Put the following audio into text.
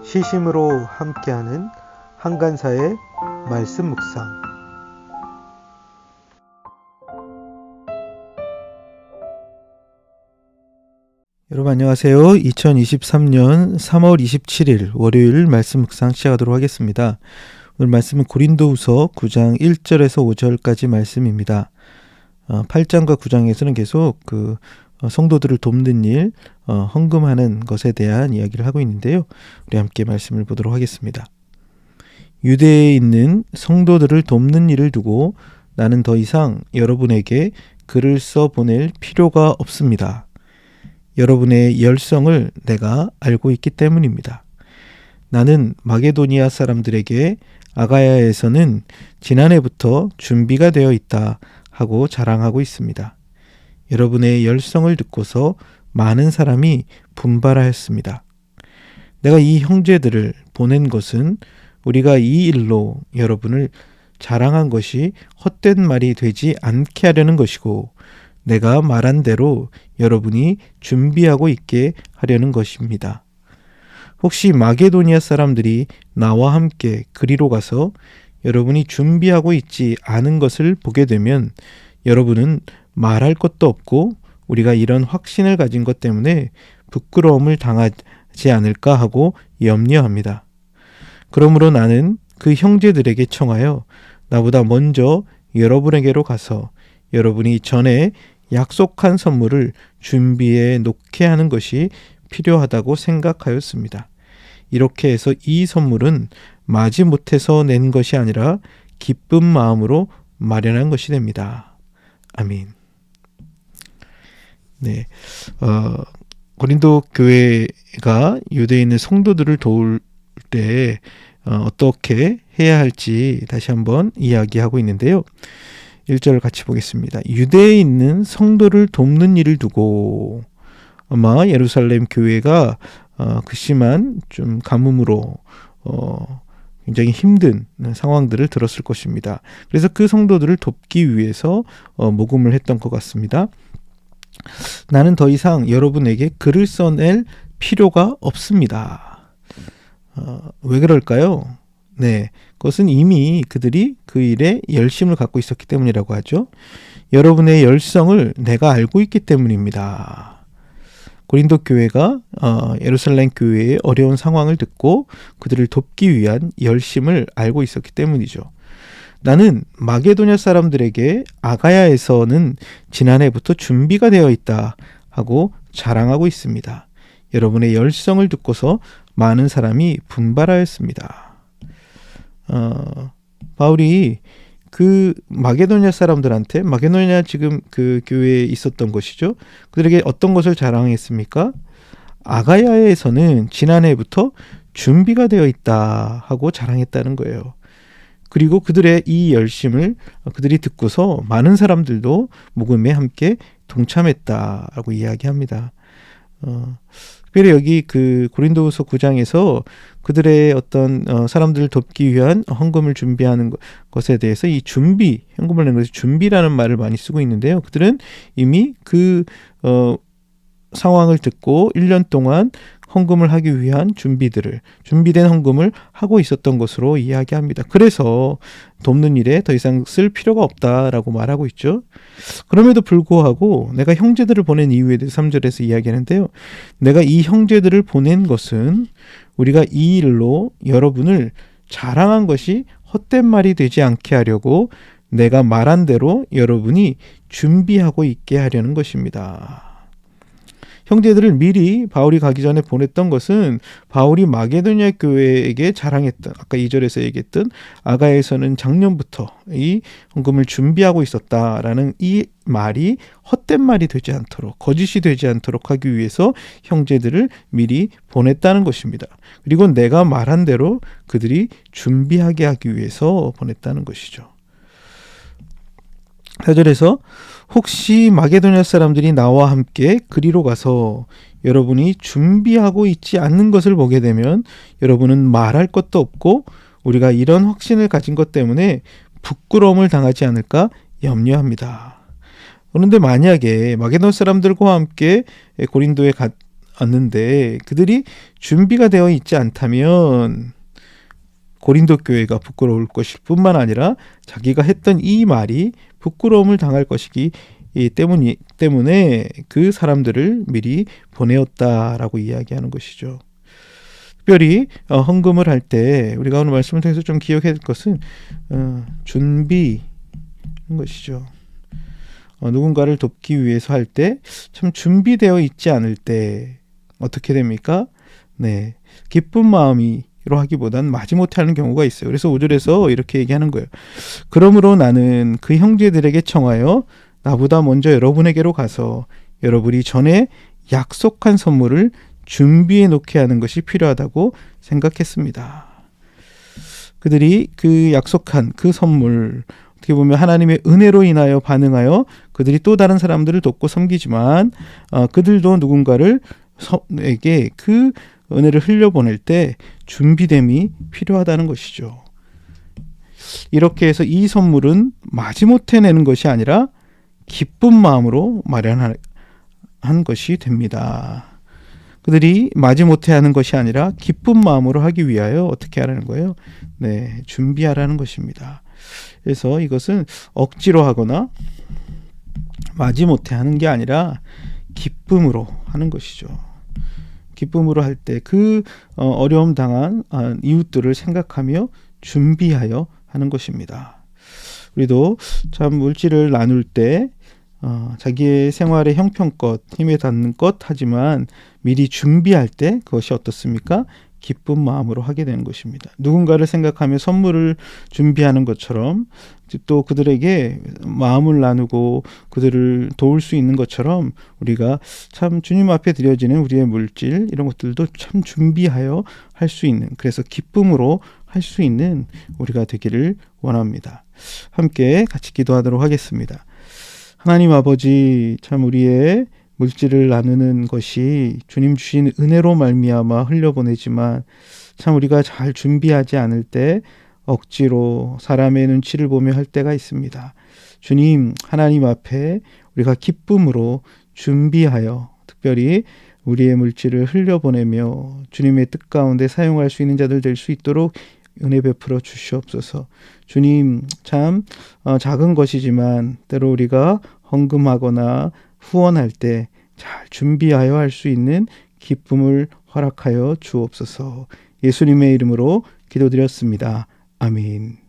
시심으로 함께하는 한간사의 말씀 묵상. 여러분 안녕하세요. 2023년 3월 27일 월요일 말씀 묵상 시작하도록 하겠습니다. 오늘 말씀은 고린도후서 9장 1절에서 5절까지 말씀입니다. 8장과 9장에서는 계속 성도들을 돕는 일, 헌금하는 것에 대한 이야기를 하고 있는데요. 우리 함께 말씀을 보도록 하겠습니다. 유대에 있는 성도들을 돕는 일을 두고 나는 더 이상 여러분에게 글을 써 보낼 필요가 없습니다. 여러분의 열성을 내가 알고 있기 때문입니다. 나는 마게도니아 사람들에게 아가야에서는 지난해부터 준비가 되어 있다 하고 자랑하고 있습니다. 여러분의 열성을 듣고서 많은 사람이 분발하였습니다. 내가 이 형제들을 보낸 것은 우리가 이 일로 여러분을 자랑한 것이 헛된 말이 되지 않게 하려는 것이고 내가 말한 대로 여러분이 준비하고 있게 하려는 것입니다. 혹시 마게도니아 사람들이 나와 함께 그리로 가서 여러분이 준비하고 있지 않은 것을 보게 되면 여러분은 말할 것도 없고 우리가 이런 확신을 가진 것 때문에 부끄러움을 당하지 않을까 하고 염려합니다. 그러므로 나는 그 형제들에게 청하여 나보다 먼저 여러분에게로 가서 여러분이 전에 약속한 선물을 준비해 놓게 하는 것이 필요하다고 생각하였습니다. 이렇게 해서 이 선물은 마지못해서 낸 것이 아니라 기쁜 마음으로 마련한 것이 됩니다. 아멘. 네, 고린도 교회가 유대에 있는 성도들을 도울 때 어떻게 해야 할지 다시 한번 이야기하고 있는데요. 1절을 같이 보겠습니다. 유대에 있는 성도를 돕는 일을 두고 아마 예루살렘 교회가 극심한 좀 가뭄으로 굉장히 힘든 상황들을 들었을 것입니다. 그래서 그 성도들을 돕기 위해서 모금을 했던 것 같습니다. 나는 더 이상 여러분에게 글을 써낼 필요가 없습니다. 왜 그럴까요? 네, 그것은 이미 그들이 그 일에 열심을 갖고 있었기 때문이라고 하죠. 여러분의 열성을 내가 알고 있기 때문입니다. 고린도 교회가 예루살렘 교회의 어려운 상황을 듣고 그들을 돕기 위한 열심을 알고 있었기 때문이죠. 나는 마게도냐 사람들에게 아가야에서는 지난해부터 준비가 되어 있다 하고 자랑하고 있습니다. 여러분의 열성을 듣고서 많은 사람이 분발하였습니다. 바울이 그 마게도냐 사람들한테, 마게도냐 지금 그 교회에 있었던 것이죠. 그들에게 어떤 것을 자랑했습니까? 아가야에서는 지난해부터 준비가 되어 있다 하고 자랑했다는 거예요. 그리고 그들의 이 열심을 그들이 듣고서 많은 사람들도 모금에 함께 동참했다라고 이야기합니다. 특별히 여기 그 고린도후서 9장에서 그들의 어떤 사람들을 돕기 위한 헌금을 준비하는 것에 대해서 이 준비, 헌금을 낸 것을 준비라는 말을 많이 쓰고 있는데요. 그들은 이미 그 상황을 듣고 1년 동안 헌금을 하기 위한 준비된 헌금을 하고 있었던 것으로 이야기합니다. 그래서 돕는 일에 더 이상 쓸 필요가 없다라고 말하고 있죠. 그럼에도 불구하고 내가 형제들을 보낸 이유에 대해서 3절에서 이야기하는데요. 내가 이 형제들을 보낸 것은 우리가 이 일로 여러분을 자랑한 것이 헛된 말이 되지 않게 하려고 내가 말한 대로 여러분이 준비하고 있게 하려는 것입니다. 형제들을 미리 바울이 가기 전에 보냈던 것은 바울이 마게도냐 교회에게 자랑했던, 아까 2절에서 얘기했던 아가야에서는 작년부터 이 헌금을 준비하고 있었다라는 이 말이 헛된 말이 되지 않도록, 거짓이 되지 않도록 하기 위해서 형제들을 미리 보냈다는 것입니다. 그리고 내가 말한 대로 그들이 준비하게 하기 위해서 보냈다는 것이죠. 4절에서 혹시 마게도냐 사람들이 나와 함께 그리로 가서 여러분이 준비하고 있지 않는 것을 보게 되면 여러분은 말할 것도 없고 우리가 이런 확신을 가진 것 때문에 부끄러움을 당하지 않을까 염려합니다. 그런데 만약에 마게도냐 사람들과 함께 고린도에 않는데 그들이 준비가 되어 있지 않다면 고린도 교회가 부끄러울 것일 뿐만 아니라 자기가 했던 이 말이 부끄러움을 당할 것이기 때문에 그 사람들을 미리 보내었다라고 이야기하는 것이죠. 특별히 헌금을 할 때 우리가 오늘 말씀을 통해서 좀 기억해야 될 것은 준비인 것이죠. 누군가를 돕기 위해서 할 때 참 준비되어 있지 않을 때 어떻게 됩니까? 네, 기쁜 마음으로 하기보단 마지못해 하는 경우가 있어요. 그래서 5절에서 이렇게 얘기하는 거예요. 그러므로 나는 그 형제들에게 청하여 나보다 먼저 여러분에게로 가서 여러분이 전에 약속한 선물을 준비해 놓게 하는 것이 필요하다고 생각했습니다. 그들이 그 약속한 그 선물, 어떻게 보면 하나님의 은혜로 인하여 반응하여 그들이 또 다른 사람들을 돕고 섬기지만 그들도 누군가에게 그 은혜를 흘려보낼 때 준비됨이 필요하다는 것이죠. 이렇게 해서 이 선물은 마지못해 내는 것이 아니라 기쁜 마음으로 마련한 것이 됩니다. 그들이 마지못해 하는 것이 아니라 기쁜 마음으로 하기 위하여 어떻게 하라는 거예요? 네, 준비하라는 것입니다. 그래서 이것은 억지로 하거나 마지못해 하는 게 아니라 기쁨으로 하는 것이죠. 기쁨으로 할 때 그 어려움 당한 이웃들을 생각하며 준비하여 하는 것입니다. 우리도 참 물질을 나눌 때 자기의 생활의 형편껏 힘에 닿는 것 하지만 미리 준비할 때 그것이 어떻습니까? 기쁜 마음으로 하게 되는 것입니다. 누군가를 생각하며 선물을 준비하는 것처럼 또 그들에게 마음을 나누고 그들을 도울 수 있는 것처럼 우리가 참 주님 앞에 드려지는 우리의 물질 이런 것들도 참 준비하여 할 수 있는, 그래서 기쁨으로 할 수 있는 우리가 되기를 원합니다. 함께 같이 기도하도록 하겠습니다. 하나님 아버지, 참 우리의 물질을 나누는 것이 주님 주신 은혜로 말미암아 흘려보내지만 참 우리가 잘 준비하지 않을 때 억지로 사람의 눈치를 보며 할 때가 있습니다. 주님, 하나님 앞에 우리가 기쁨으로 준비하여 특별히 우리의 물질을 흘려보내며 주님의 뜻 가운데 사용할 수 있는 자들 될 수 있도록 은혜 베풀어 주시옵소서. 주님, 참 작은 것이지만 때로 우리가 헌금하거나 후원할 때 잘 준비하여 할 수 있는 기쁨을 허락하여 주옵소서. 예수님의 이름으로 기도드렸습니다. 아멘.